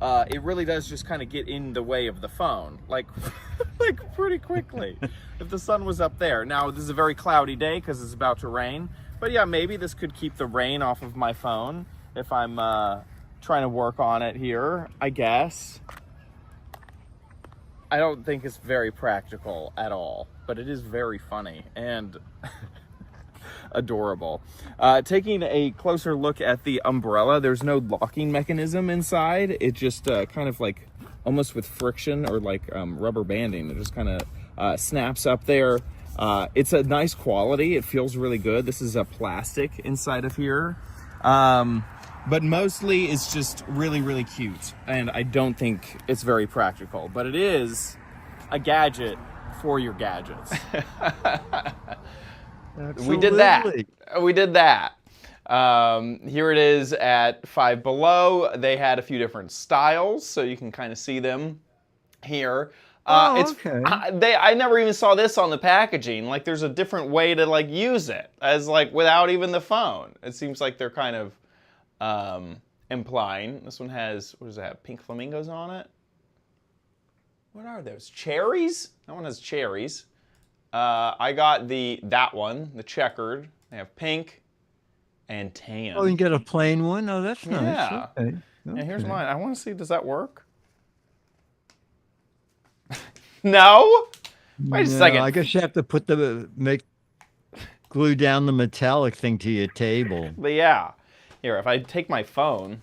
it really does just kind of get in the way of the phone, like pretty quickly. If the sun was up there. Now, this is a very cloudy day because it's about to rain. But yeah, maybe this could keep the rain off of my phone if I'm trying to work on it here, I guess. I don't think it's very practical at all, but it is very funny and adorable. Taking a closer look at the umbrella, there's no locking mechanism inside. It just kind of like almost with friction or like rubber banding. It just kind of snaps up there. It's a nice quality. It feels really good. This is a plastic inside of here. But mostly it's just really, really cute. And I don't think it's very practical, but it is a gadget for your gadgets. We did that. We did that. Here it is at Five Below. They had a few different styles, so you can kind of see them here. Okay. I never even saw this on the packaging. Like, there's a different way to like use it, as like without even the phone. It seems like they're kind of implying. This one has, what does it have? Pink flamingos on it. What are those? Cherries? That one has cherries. I got that one, the checkered. They have pink and tan. Oh, you can get a plain one? Oh, that's nice. Yeah. Okay. And here's Okay. mine. I want to see, does that work? No? Wait a No, second. I guess you have to glue down the metallic thing to your table. But yeah. Here, if I take my phone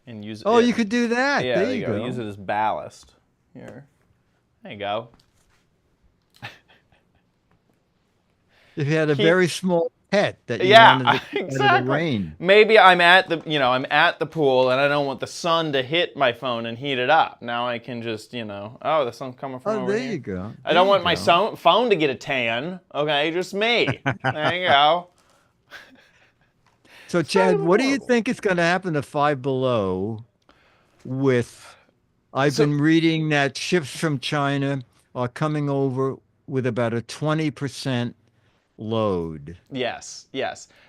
and use Oh, it. you could do that. Yeah, there you go. Use it as ballast. Here. There you go. If you had a very small pet that you Yeah, wanted to keep out of the exactly. rain. Maybe I'm at the pool and I don't want the sun to hit my phone and heat it up. Now I can just, oh, the sun's coming from Oh, over there here. you go. I don't want my phone to get a tan. Okay, just me. There you go. So, Chad, what do you think is going to happen to Five Below with... I've been reading that ships from China are coming over with about a 20% load. Yes.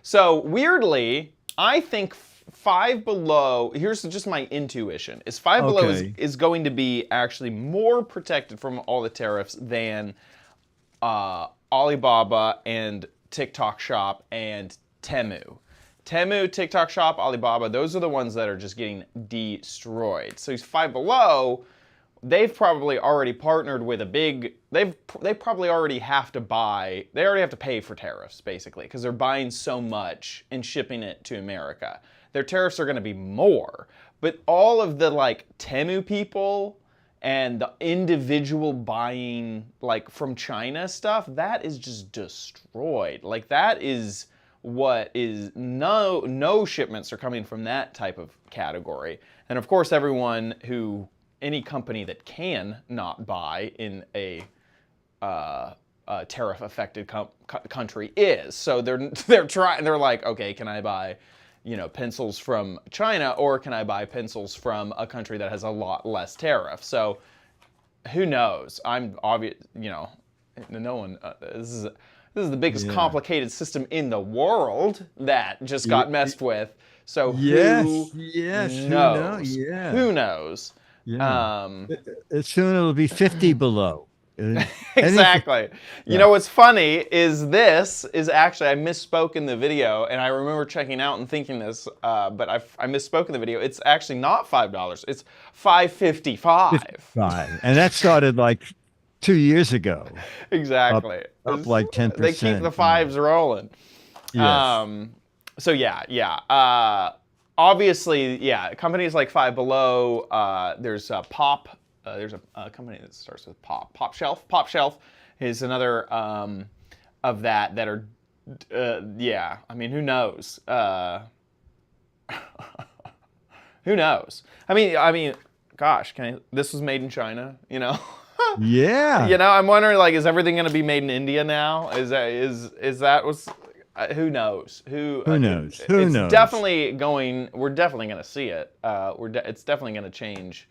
So weirdly, I think Five Below, here's just my intuition, is Five Below is going to be actually more protected from all the tariffs than Alibaba and TikTok Shop and Temu. Temu, TikTok Shop, Alibaba, those are the ones that are just getting destroyed. So Five Below, they've probably already partnered with a big, they probably already have to buy, they already have to pay for tariffs, basically, because they're buying so much and shipping it to America. Their tariffs are going to be more. But all of the, Temu people and the individual buying, from China stuff, that is just destroyed. That is what is, no shipments are coming from that type of category. And of course, any company that can not buy in a tariff-affected country is. So they're like, okay, can I buy, pencils from China, or can I buy pencils from a country that has a lot less tariff? So who knows? I'm obvious, no one. This is the biggest complicated system in the world that just got messed with. So who knows? Who knows? Yeah. Soon it'll be 50 below. Exactly. You know what's funny is this is actually, I misspoke in the video, and I remember checking out and thinking this, but I misspoke in the video. It's actually not $5. It's $5.55. And that started 2 years ago. Exactly. Up 10%. They keep the fives rolling. Yes. So yeah. Obviously, companies like Five Below, there's Pop. There's a company that starts with Pop. Pop Shelf. Pop Shelf is another of that are, I mean, who knows? Who knows? I mean, gosh, this was made in China, Yeah. I'm wondering, is everything going to be made in India now? Is that what's? Who knows? Who knows? Who it's knows? Definitely going. We're definitely going to see it. It's definitely going to change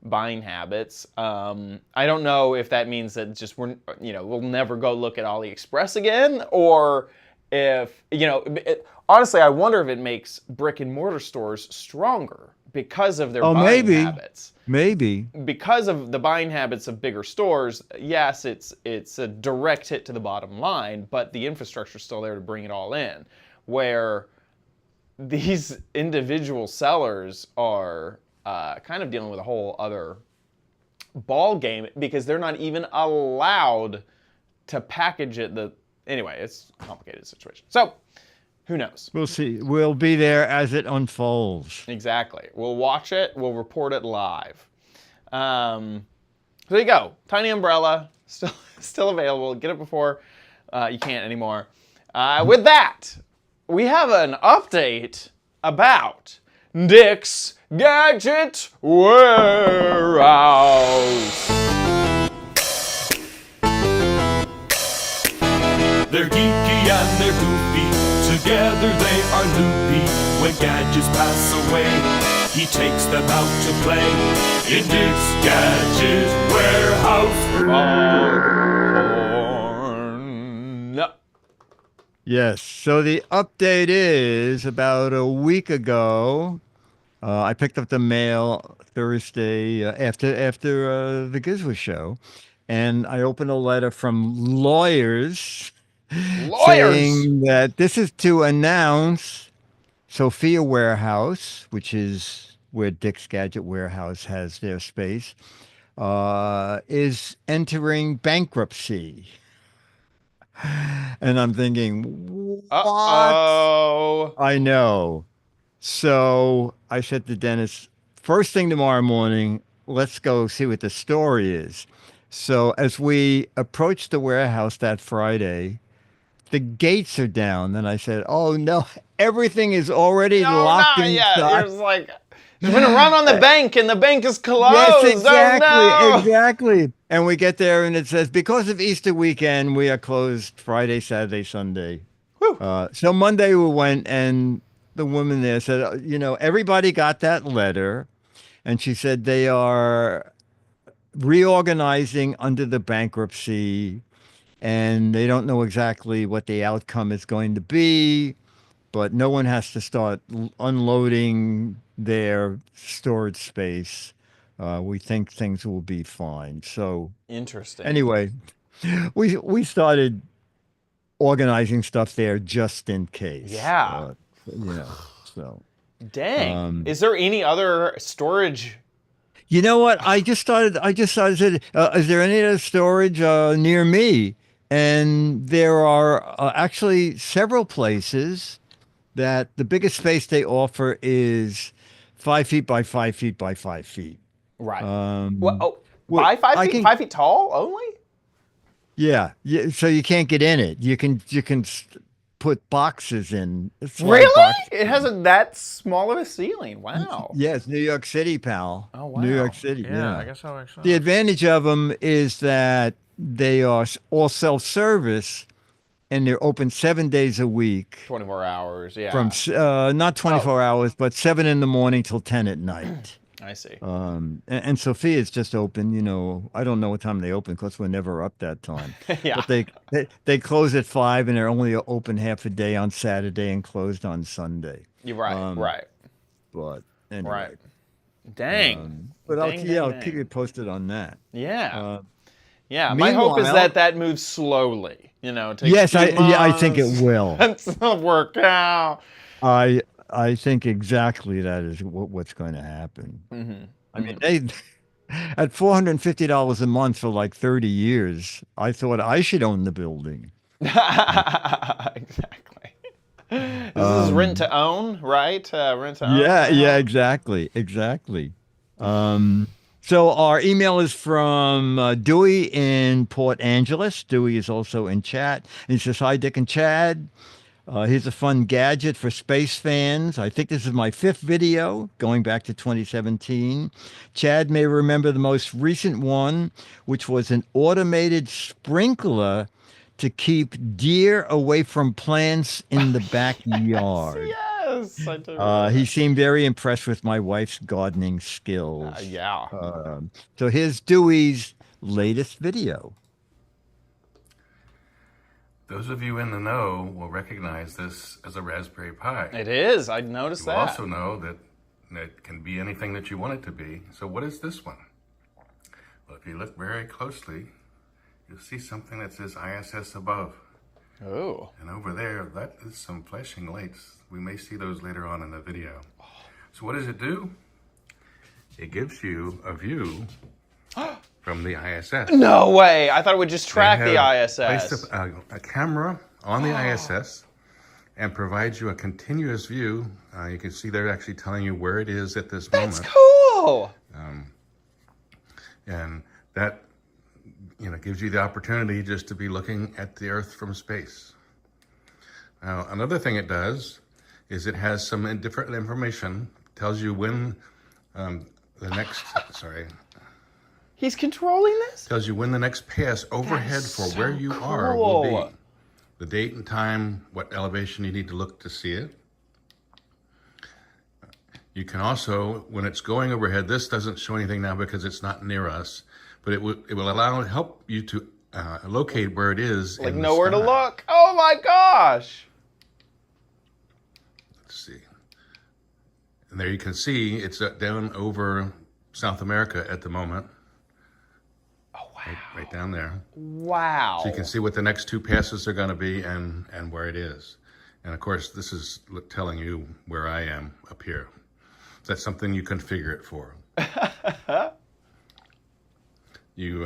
buying habits. I don't know if that means that just we'll never go look at AliExpress again, or if honestly, I wonder if it makes brick and mortar stores stronger because of their buying habits. Maybe. Because of the buying habits of bigger stores, yes, it's a direct hit to the bottom line, but the infrastructure's still there to bring it all in. Where these individual sellers are kind of dealing with a whole other ball game because they're not even allowed to package it. Anyway, it's a complicated situation. So, who knows? We'll see. We'll be there as it unfolds. Exactly. We'll watch it. We'll report it live. So there you go. Tiny umbrella, still available. Get it before you can't anymore. With that, we have an update about Dick's Gadget Warehouse. They're geeky and they're goofy, together they are loopy. When gadgets pass away, he takes them out to play in Dick's Gadget Warehouse. Yes, so the update is about a week ago. I picked up the mail Thursday after the Giz Wiz show. and I open a letter from lawyers Lawyers. saying that this is to announce Sophia Warehouse, which is where Dick's Gadget Warehouse has their space, is entering bankruptcy. And I'm thinking, what? Uh-oh. I know. So I said to Dennis, first thing tomorrow morning, let's go see what the story is. So as we approached the warehouse that Friday, the gates are down. And I said, oh no, everything is already No, locked not yet. inside. There's like, there's been a run on the bank and the bank is closed. Yes, exactly, Oh, no. exactly. And we get there and it says, because of Easter weekend, we are closed Friday, Saturday, Sunday. So Monday we went and the woman there said, everybody got that letter. And she said they are reorganizing under the bankruptcy and they don't know exactly what the outcome is going to be, but no one has to start unloading their storage space. We think things will be fine. So Interesting. anyway, we started organizing stuff there just in case. Yeah. So. Dang. Is there any other storage? You know what? I just started. Is there any other storage near me? And there are actually several places that the biggest space they offer is 5 feet by 5 feet by 5 feet. Right. Well, 5 feet? 5 feet tall only? Yeah. So you can't get in it. You can put boxes in. Really? Boxes. It has that small of a ceiling. Wow. Yeah, it's New York City, pal. Oh, wow. New York City. Yeah. I guess so. Actually. The advantage of them is that they are all self-service and they're open 7 days a week. 24 hours, yeah. From not 24 hours, but 7 in the morning till 10 at night. I see. And Sophia is just open. I don't know what time they open because we're never up that time. Yeah. But they close at 5 and they're only open half a day on Saturday and closed on Sunday. You're right. Right. But anyway. Right. Dang. But Dang, I'll dang. keep you posted on that. Yeah. Yeah. My hope is that moves slowly. It takes Yes, I think months. it will. It's not work out. I think exactly that is what's going to happen. Mm-hmm. I mean, they at $450 a month for like 30 years. I thought I should own the building. Exactly. This is rent to own, right? Rent to own. Yeah, exactly. So our email is from Dewey in Port Angeles. Dewey is also in chat. And he says, hi, Dick and Chad. Here's a fun gadget for space fans. I think this is my 5th video, going back to 2017. Chad may remember the most recent one, which was an automated sprinkler to keep deer away from plants in the backyard. Yes, I do. He seemed very impressed with my wife's gardening skills. Yeah. So here's Dewey's latest video. Those of you in the know will recognize this as a Raspberry Pi. It is. I noticed You that. also know that it can be anything that you want it to be. So what is this one? Well, if you look very closely, you'll see something that says ISS Above. Oh. And over there, that is some flashing lights. We may see those later on in the video. So what does it do? It gives you a view from the ISS. No way. I thought it would just track the ISS. Placed a camera on the ISS and provides you a continuous view. You can see they're actually telling you where it is at this moment. That's cool. And that gives you the opportunity just to be looking at the Earth from space. Now, another thing it does is it has some different information. Tells you when the next, He's controlling this? Tells you when the next pass overhead for so where you are will be. The date and time, what elevation you need to look to see it. You can also, when it's going overhead, this doesn't show anything now because it's not near us, but it will help you to locate where it is. Like know where to look. Oh my gosh. Let's see. And there you can see it's down over South America at the moment. Oh wow. right down there. Wow. So you can see what the next 2 passes are going to be and where it is. And of course, this is telling you where I am up here. That's something you configure it for. You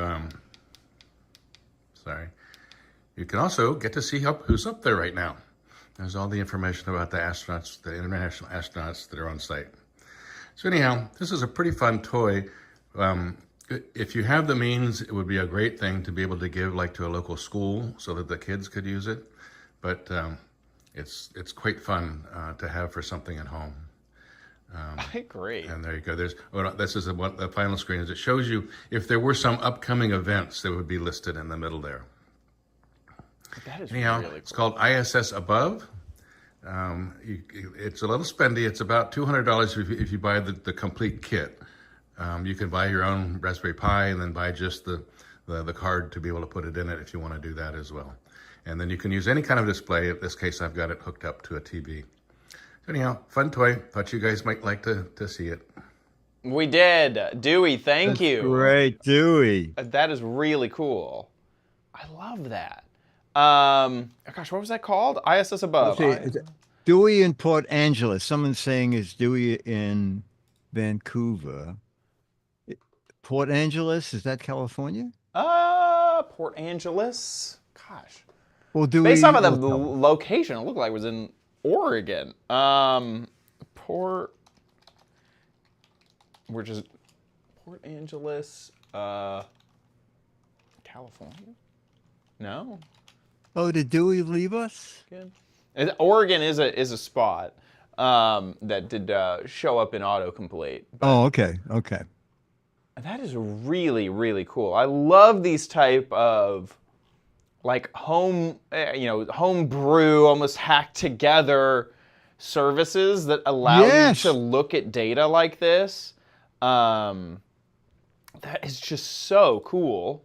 can also get to see who's up there right now. There's all the information about the astronauts, the international astronauts that are on site. So anyhow, this is a pretty fun toy. If you have the means, it would be a great thing to be able to give like to a local school so that the kids could use it. But it's quite fun to have for something at home. I agree. And there you go. This is the final screen. Is it shows you if there were some upcoming events that would be listed in the middle there. That is Anyhow, really cool. It's called ISS Above. It's a little spendy. It's about $200 if you buy the complete kit. You can buy your own Raspberry Pi and then buy just the card to be able to put it in it if you want to do that as well. And then you can use any kind of display. In this case, I've got it hooked up to a TV. So anyhow, fun toy. Thought you guys might like to see it. We did. Dewey, thank you. Great, Dewey. That is really cool. I love that. Gosh, what was that called? ISS Above. Dewey in Port Angeles. Someone's saying is Dewey in Vancouver. Port Angeles, is that California? Port Angeles. Gosh. Well, Dewey, based off of the location, it looked like it was in Oregon. Port Angeles, California? No. Oh, did Dewey leave us? Good. Oregon is a spot that did show up in autocomplete. Oh, okay, okay. That is really, really cool. I love these type of like home brew, almost hacked together services that allow you to look at data like this. That is just so cool.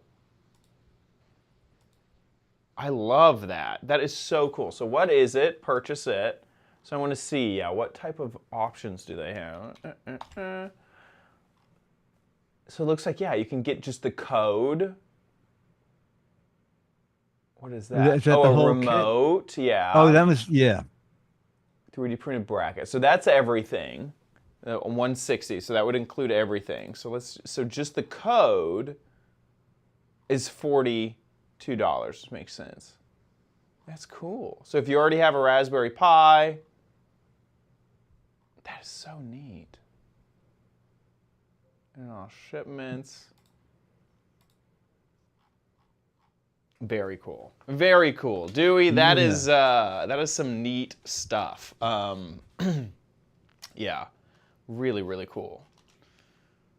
I love that. That is so cool. So what is it? Purchase it. So I want to see, what type of options do they have? So it looks like, you can get just the code. What is that? Is that the whole remote? Kit? Yeah. Oh, that was, 3D printed bracket. So that's everything. 160. So that would include everything. So just the code is $42. Makes sense. That's cool. So if you already have a Raspberry Pi, that is so neat. Shipments. Very cool. Very cool. Dewey, that is some neat stuff. Yeah. Really, really cool.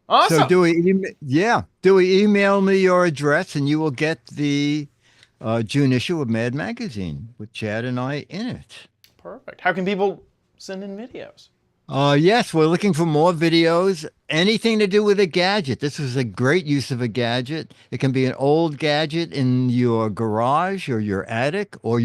Awesome. So Dewey, email me your address and you will get the June issue of Mad Magazine with Chad and I in it. Perfect. How can people send in videos? Yes, we're looking for more videos. Anything to do with a gadget. This is a great use of a gadget. It can be an old gadget in your garage or your attic or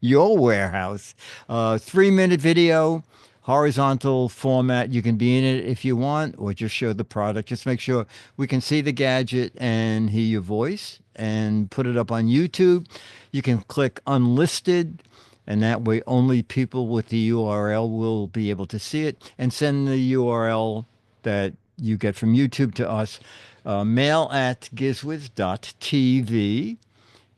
your warehouse. 3-minute video, horizontal format. You can be in it if you want, or just show the product. Just make sure we can see the gadget and hear your voice, and put it up on YouTube. You can click unlisted, and that way only people with the URL will be able to see it, and send the URL that you get from YouTube to us, mail@gizwiz.tv.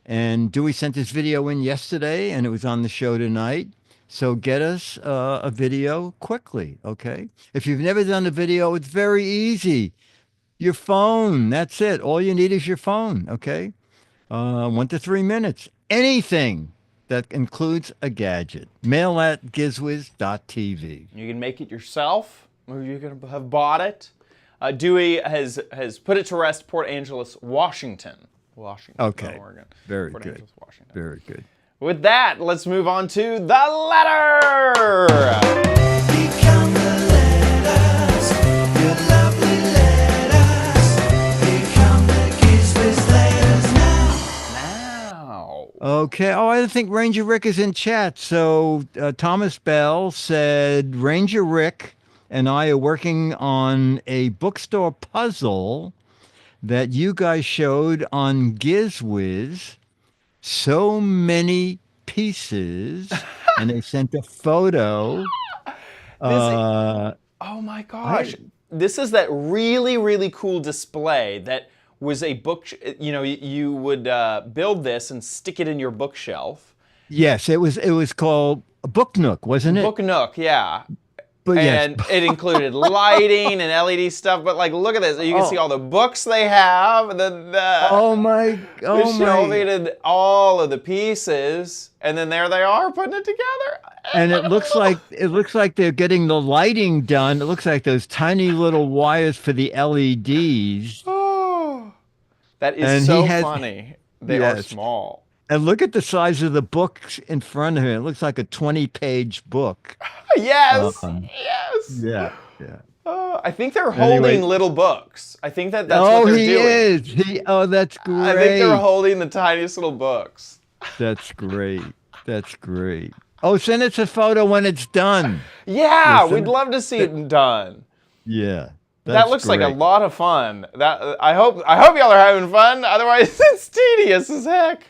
And Dewey sent this video in yesterday, and it was on the show tonight. So get us a video quickly, okay? If you've never done a video, it's very easy. Your phone, that's it. All you need is your phone, okay? 1 to 3 minutes. Anything that includes a gadget. Mail@gizwiz.tv. You can make it yourself, or you can have bought it. Dewey has put it to rest. Port Angeles, Washington. Okay. Not Oregon. Very Port good. Angeles, Washington. Very good. With that, let's move on to the letter. Become the letters, your lovely letters. Become the Giz Wiz letters now. Okay. Oh, I think Ranger Rick is in chat. So Thomas Bell said Ranger Rick and I are working on a bookstore puzzle that you guys showed on Giz Wiz so many pieces, and they sent a photo. Oh my gosh. This is that really, really cool display that was a book, you know, you would build this and stick it in your bookshelf. Yes, it was called Book Nook, wasn't it? Book Nook, yeah. But and yes. it included lighting and LED stuff, but like, look at this. You can see all the books they have. Oh my! Shelving all of the pieces, and then there they are putting it together. And it looks like they're getting the lighting done. It looks like those tiny little wires for the LEDs. Oh, that is so funny. They are small. And look at the size of the books in front of him. It looks like a 20-page book. Yes. Yes. Yeah. I think they're holding little books. I think that's what they're doing. That's great. I think they're holding the tiniest little books. That's great. Oh, send us a photo when it's done. Yeah, we'd love to see it done. Yeah. That looks like a lot of fun. I hope y'all are having fun. Otherwise, it's tedious as heck.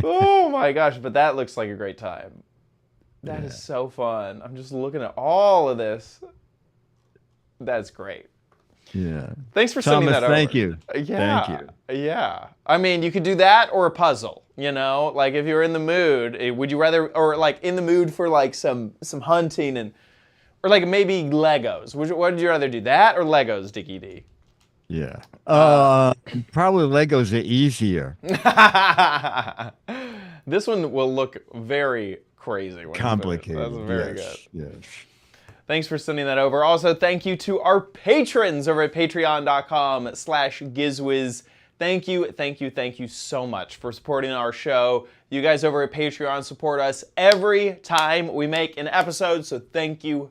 Oh my gosh, but that looks like a great time. That is so fun. I'm just looking at all of this. That's great. Yeah. Thanks for sending that over. Thank you. Yeah. Thank you. Yeah. I mean, you could do that or a puzzle, you know? Like if you're in the mood, would you rather, or like in the mood for like some hunting or like maybe Legos. What would you rather do, that or Legos, Dickie D? Yeah. Probably Legos are easier. This one will look very crazy. Complicated. That's very good. Yes. Thanks for sending that over. Also, thank you to our patrons over at patreon.com/GizWiz. Thank you so much for supporting our show. You guys over at Patreon support us every time we make an episode, so thank you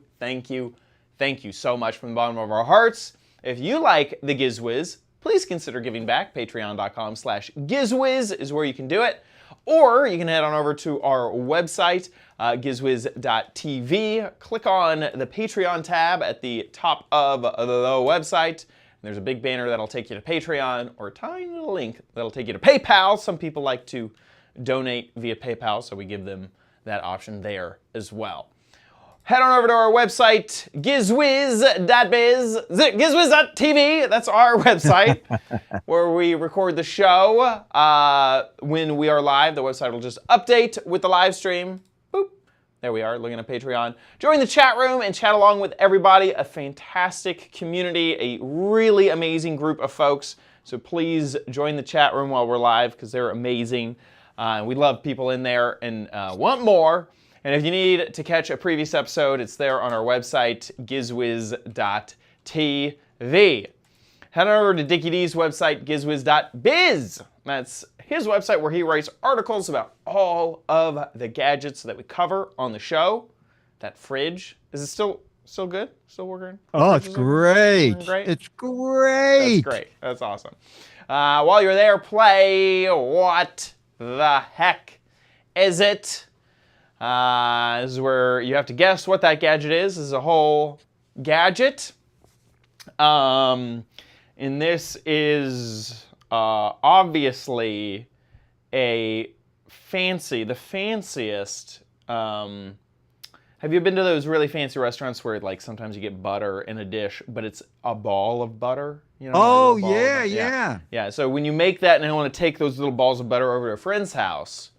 so much from the bottom of our hearts. If you like the Giz Wiz, please consider giving back. Patreon.com/GizWiz is where you can do it. Or you can head on over to our website, gizwiz.tv. Click on the Patreon tab at the top of the website. And there's a big banner that'll take you to Patreon, or a tiny little link that'll take you to PayPal. Some people like to donate via PayPal, so we give them that option there as well. Head on over to our website, gizwiz.biz, gizwiz.tv. That's our website where we record the show. When we are live, the website will just update with the live stream. Boop. There we are, looking at Patreon. Join the chat room and chat along with everybody. A fantastic community, a really amazing group of folks. So please join the chat room while we're live because they're amazing. We love people in there and want more. And if you need to catch a previous episode, it's there on our website, gizwiz.tv. Head on over to Dickie D's website, gizwiz.biz. That's his website where he writes articles about all of the gadgets that we cover on the show. That fridge, is it still good? Still working? Oh, it's great. It's great. That's great. That's awesome. While you're there, play What the Heck Is It? This is where you have to guess what that gadget is. This is a whole gadget. And this is obviously the fanciest. Have you been to those really fancy restaurants where like sometimes you get butter in a dish, but it's a ball of butter? You know, oh, yeah. So when you make that and I want to take those little balls of butter over to a friend's house,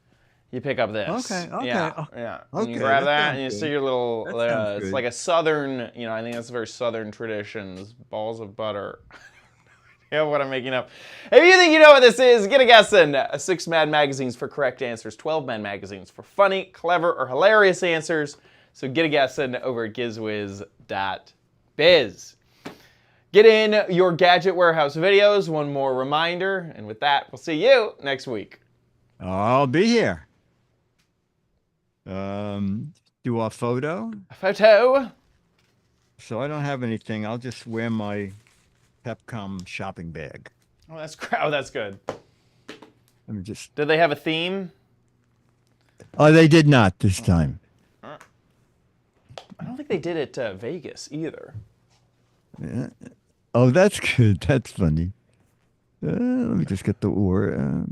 you pick up this. Okay. Yeah. And you Okay, grab that and you see your little, it's good. like a southern, I think that's a very southern tradition, is balls of butter. Yeah, what I'm making up. If you think you know what this is, get a guess in. 6 Mad magazines for correct answers, 12 Mad magazines for funny, clever, or hilarious answers. So get a guess in over at gizwiz.biz. Get in your Gadget Warehouse videos. One more reminder. And with that, we'll see you next week. I'll be here. Do a photo? A photo. So I don't have anything. I'll just wear my Pepcom shopping bag. Oh, that's good. Let me just. Did they have a theme? Oh, they did not this time. I don't think they did it Vegas either. Yeah. Oh, that's good. That's funny. Let me just get the word.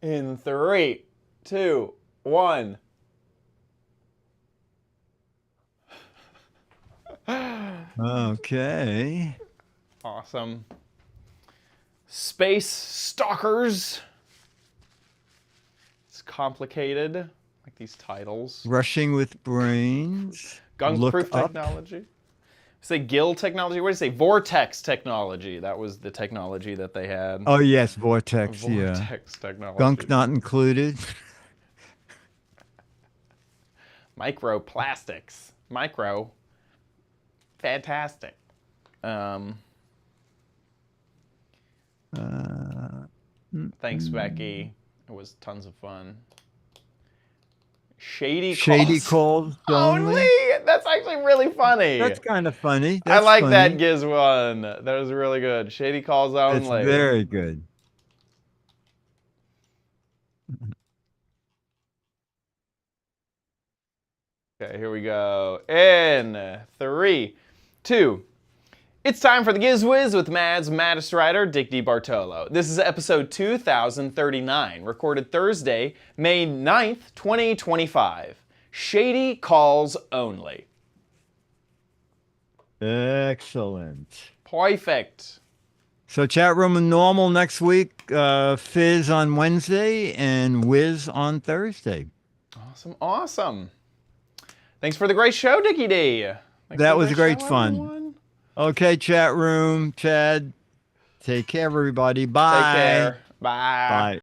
In 3, 2, 1. Okay. Awesome. Space Stalkers. It's complicated, like these titles. Rushing with brains. Gunk-proof Look up. technology. Say gill technology. What do you say? Vortex technology. That was the technology that they had. Oh yes, vortex. Yeah. Vortex technology. Gunk not included. Microplastics. Micro. Fantastic. Thanks, Becky. It was tons of fun. Shady calls only. That's actually really funny. That's kind of funny. I like funny. that Giz one. That was really good. Shady calls only. It's very good. Okay, here we go. In 3, 2. It's time for the Giz Wiz with Mad's maddest writer, Dick DeBartolo. This is episode 2039, recorded Thursday, May 9th, 2025. Shady calls only. Excellent. Perfect. So chat room and normal next week. Fizz on Wednesday and Wiz on Thursday. Awesome, awesome. Thanks for the great show, Dickie D. That was great show, fun. everyone. Okay, chat room, Chad. Take care, everybody. Bye. Take care. Bye. Bye.